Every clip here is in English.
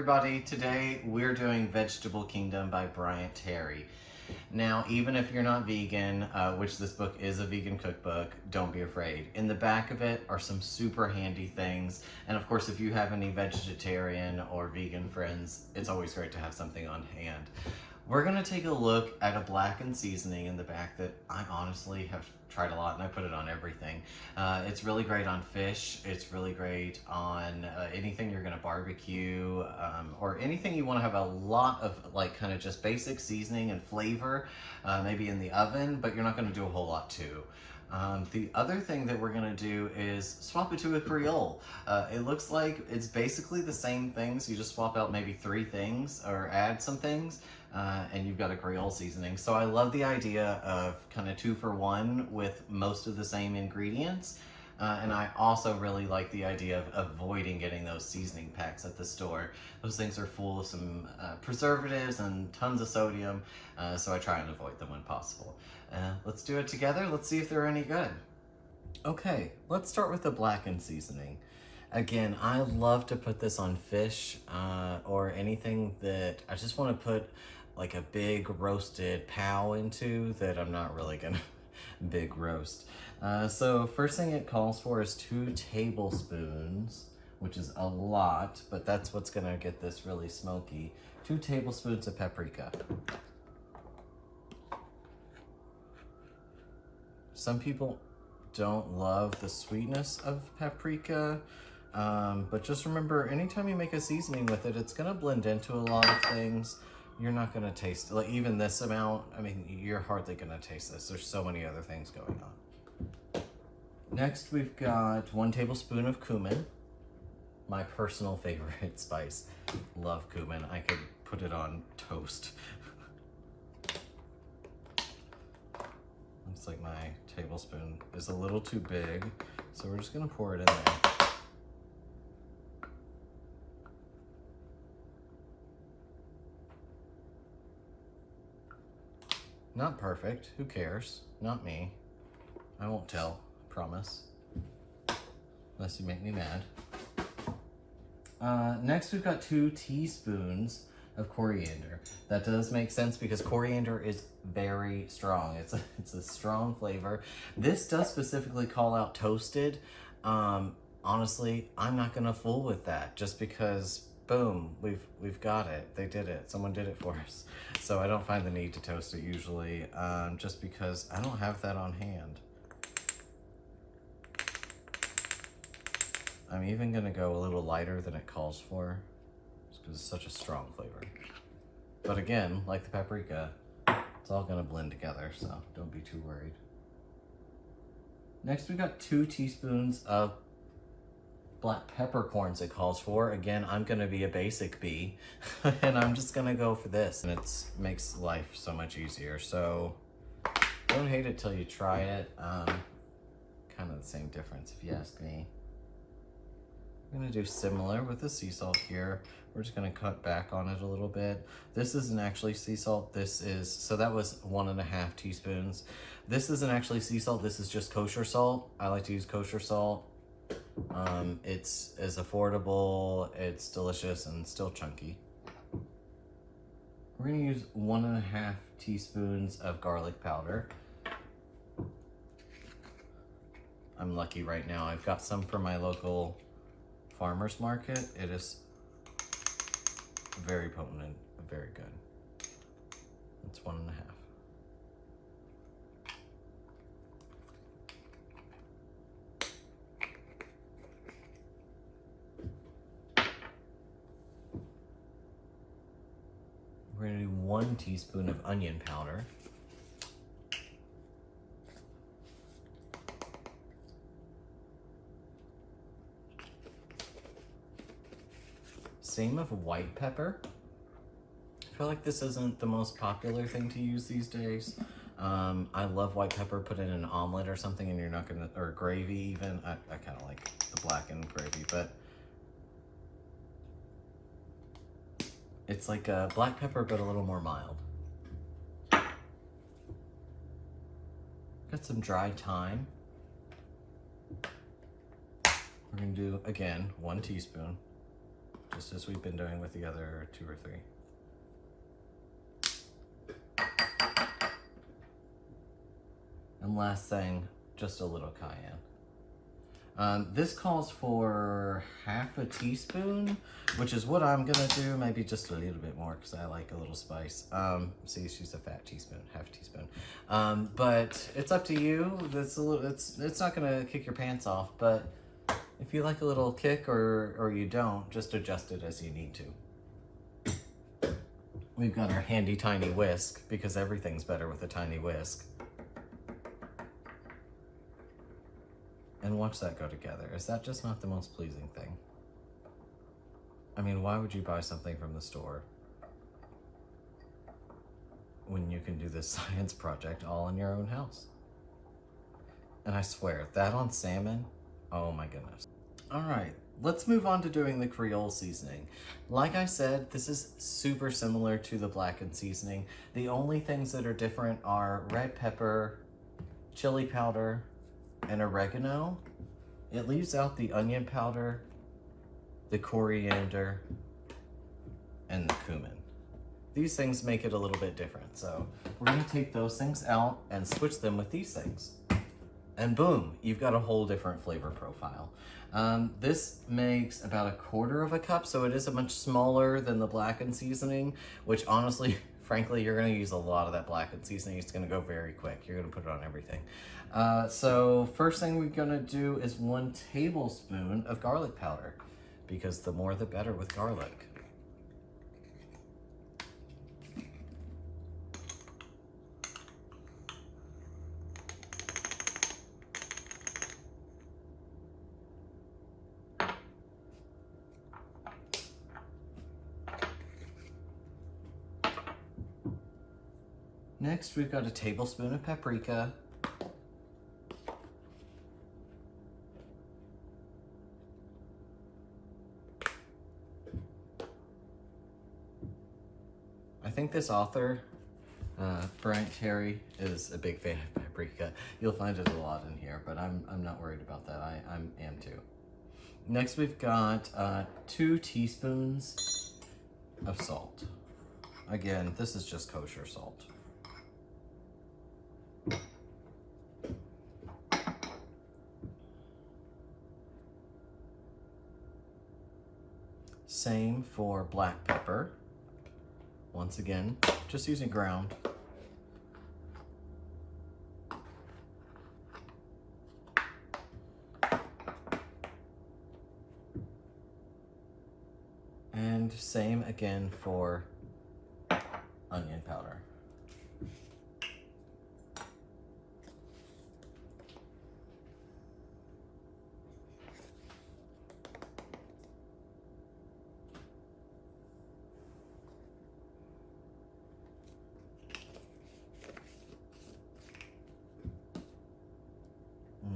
everybody. Today we're doing Vegetable Kingdom by Bryant Terry. Now, even if you're not vegan, which this book is a vegan cookbook, don't be afraid. In the back of it are some super handy things. And of course, if you have any vegetarian or vegan friends, it's always great to have something on hand. We're gonna take a look at a blackened seasoning in the back that I honestly have tried a lot and I put it on everything. It's really great on fish. It's really great on anything you're gonna barbecue or anything you wanna have a lot of like kind of just basic seasoning and flavor, maybe in the oven, but you're not gonna do a whole lot too. The other thing that we're gonna do is swap it to a Creole. It looks like it's basically the same things. You just swap out maybe 3 things or add some things and you've got a Creole seasoning. So I love the idea of kind of 2 for 1 with most of the same ingredients. And I also really like the idea of avoiding getting those seasoning packs at the store. Those things are full of some preservatives and tons of sodium, so I try and avoid them when possible. Let's do it together. Let's see if they're any good. Okay, let's start with the blackened seasoning. Again, I love to put this on fish or anything that I just want to put like a big roasted pow into that I'm not really gonna big roast. So first thing it calls for is 2 tablespoons, which is a lot, but that's what's gonna get this really smoky. 2 tablespoons of paprika. Some people don't love the sweetness of paprika, but just remember, anytime you make a seasoning with it, it's gonna blend into a lot of things. You're not gonna taste, like even this amount, I mean, you're hardly gonna taste this. There's so many other things going on. Next, we've got 1 tablespoon of cumin, my personal favorite spice. Love cumin. I could put it on toast. Looks like my tablespoon is a little too big, so we're just gonna pour it in there. Not perfect, who cares? Not me. I won't tell, promise. Unless you make me mad. Next we've got 2 teaspoons of coriander. That does make sense because coriander is very strong. It's a strong flavor. This does specifically call out toasted. Honestly, I'm not gonna fool with that just because boom, we've got it. They did it. Someone did it for us. So I don't find the need to toast it usually, just because I don't have that on hand. I'm even gonna go a little lighter than it calls for, just because it's such a strong flavor. But again, like the paprika, it's all gonna blend together, so don't be too worried. Next, we got 2 teaspoons of black peppercorns it calls for. Again, I'm gonna be a basic bee and I'm just gonna go for this, and it makes life so much easier. So don't hate it till you try it. Kind of the same difference if you ask me. I'm gonna do similar with the sea salt here. We're just gonna cut back on it a little bit. This isn't actually sea salt. This is, so that was 1.5 teaspoons. This isn't actually sea salt. This is just kosher salt. I like to use kosher salt. It's as affordable, it's delicious, and still chunky. We're gonna use 1.5 teaspoons of garlic powder. I'm lucky right now. I've got some from my local farmer's market. It is very potent and very good. It's 1.5. We're gonna do 1 teaspoon of onion powder. Same of white pepper. I feel like this isn't the most popular thing to use these days. I love white pepper. Put it in an omelet or something and you're not gonna, or gravy even. I kind of like the blackened gravy, but it's like a black pepper, but a little more mild. Got some dried thyme. We're gonna do, again, 1 teaspoon. just as we've been doing with the other 2 or 3. And last thing, just a little cayenne. This calls for half a teaspoon, which is what I'm gonna do, maybe just a little bit more because I like a little spice. See, she's a fat teaspoon, half a teaspoon. But it's up to you. It's not gonna kick your pants off, but if you like a little kick or you don't, just adjust it as you need to. We've got our handy tiny whisk because everything's better with a tiny whisk. And watch that go together. Is that just not the most pleasing thing? I mean, why would you buy something from the store when you can do this science project all in your own house? And I swear, that on salmon, oh my goodness. All right, let's move on to doing the Creole seasoning. Like I said, this is super similar to the Blackened seasoning. The only things that are different are red pepper, chili powder, and oregano. It leaves out the onion powder, the coriander, and the cumin. These things make it a little bit different. So we're gonna take those things out and switch them with these things. And boom, you've got a whole different flavor profile. This makes about 1/4 cup, so it is a much smaller than the Blackened seasoning, which honestly, frankly, you're gonna use a lot of that Blackened seasoning. It's gonna go very quick. You're gonna put it on everything. So first thing we're gonna do is 1 tablespoon of garlic powder, because the more the better with garlic. Next, we've got a tablespoon of paprika. I think this author, Bryant Terry, is a big fan of paprika. You'll find it a lot in here, but I'm not worried about that. I am too. Next, we've got 2 teaspoons of salt. Again, this is just kosher salt. Same for black pepper. Once again, just using ground. And same again for onion powder.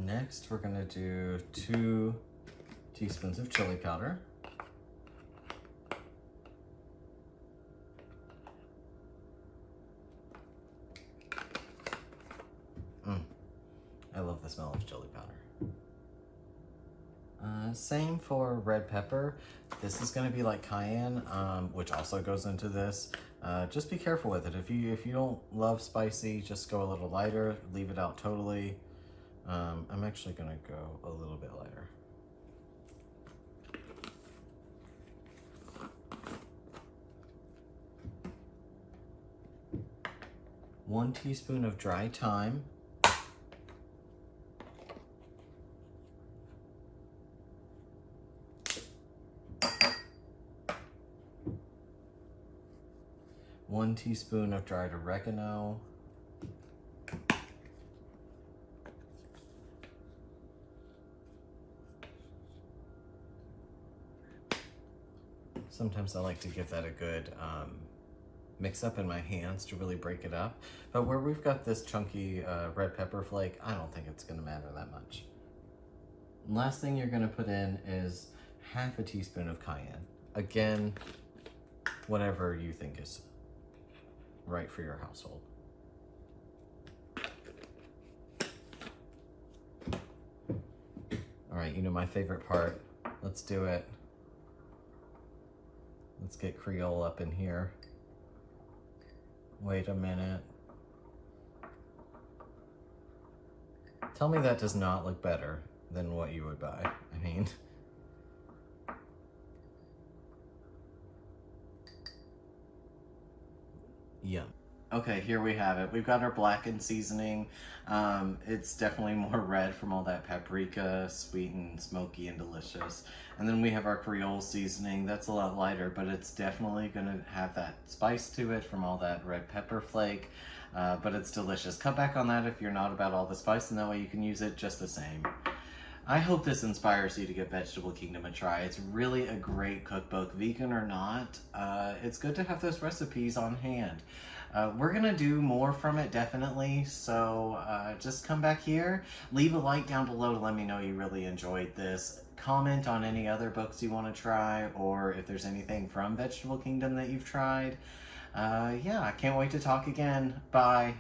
Next, we're gonna do 2 teaspoons of chili powder. I love the smell of chili powder. Same for red pepper. This is gonna be like cayenne, which also goes into this. Just be careful with it. If you don't love spicy, just go a little lighter, leave it out totally. I'm actually gonna go a little bit lighter. One teaspoon of dry thyme. One teaspoon of dried oregano. Sometimes I like to give that a good mix up in my hands to really break it up. But where we've got this chunky red pepper flake, I don't think it's gonna matter that much. Last thing you're gonna put in is half a teaspoon of cayenne. Again, whatever you think is right for your household. All right, you know my favorite part. Let's do it. Let's get Creole up in here. Wait a minute. Tell me that does not look better than what you would buy. I mean... Yum. Okay, here we have it. We've got our blackened seasoning. It's definitely more red from all that paprika, sweet and smoky and delicious. And then we have our Creole seasoning. That's a lot lighter, but it's definitely gonna have that spice to it from all that red pepper flake. But it's delicious. Cut back on that if you're not about all the spice, and that way you can use it just the same. I hope this inspires you to give Vegetable Kingdom a try. It's really a great cookbook, vegan or not. It's good to have those recipes on hand. We're gonna do more from it, definitely, so just come back here, leave a like down below to let me know you really enjoyed this. Comment on any other books you want to try, or if there's anything from Vegetable Kingdom that you've tried. Yeah, I can't wait to talk again. Bye.